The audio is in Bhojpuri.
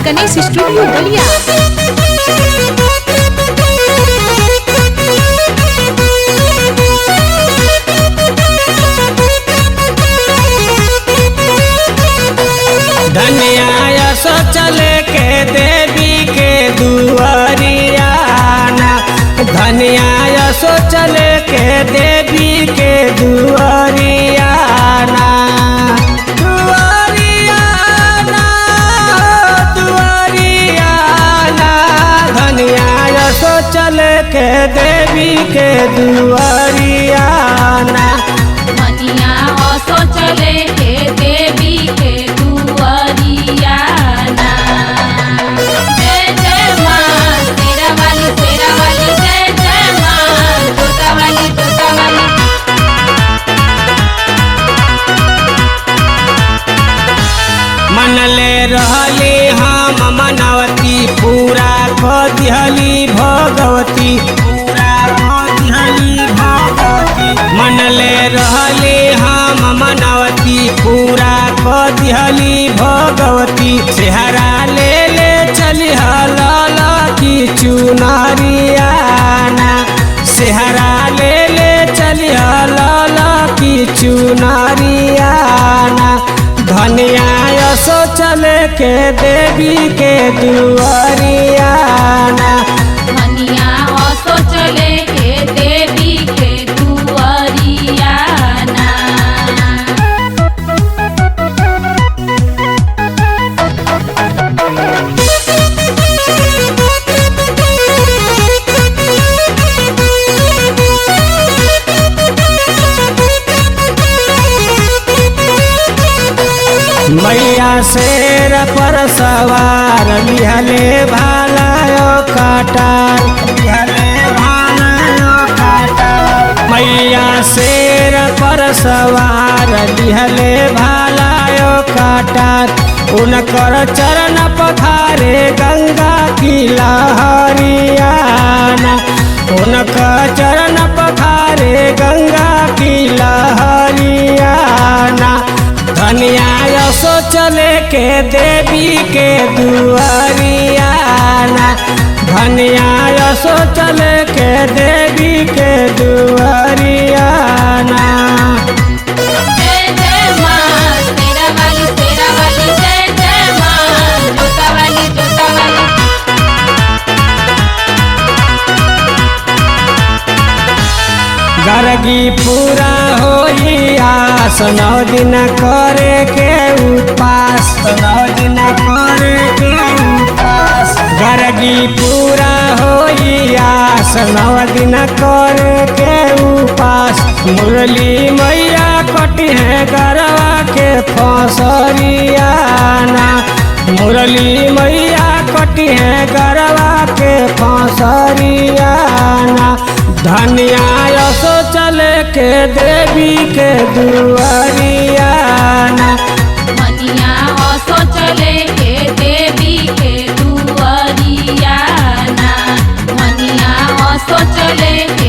गणेश स्टूडियो बलिया। धनिया सोचले के देवी के दुआरियाना, धनिया सोचले के देवी के दुआरियाना, दुआरियाना दुआरियाना। धनिया सोचले के देवी के दुआरियाना, धनिया सोचले के देवी के दुआरियाना। जय जय माँ शेरा वाली जय जय माँ जोता वाली। मनले रहली हम मनवती पूरा दिहली भगवती, पूरा दिहली भगवती। मनले रहली हम मनवती पूरा दिहली भगवती। सेहरा ले ले चली हलाल की चुनरियाना, सेहरा ले ले चली हलाल की चुनरियाना। धनिया सोचले के देवी के दुआरियाना, धनिया सोचले के देवी के दुआरियाना। मैया शेर पर सवार लिहले भालायो काटार, लिहले भालायो काटार। मैया शेर पर सवार लिहले भालायो काटार। उनकर चरण पखारे गंगा की लहरियाना, उनकर चरण पखारे गंगा की लहरियाना। धनिया सोचले के देवी के दुआरियाना, धनिया सोचले के देवी के दुआरियाना। जय जय माँ शेरा वाली जय जय माँ जोता वाली। गर्गी पूरा होई आस 9 दिन करे के उपास, 9 दिन करे के उपास। गर्गी पूरा होई आस 9 दिन करे के उपास। मुरली मैया कटी है गरवा के फसरियाना, मुरली मैया कटी है गरवा के फसरियाना। धनिया सोचले के देवी के दुआरियाना, धनिया सोचले के देवी के दुआरियाना। धनिया सोचले के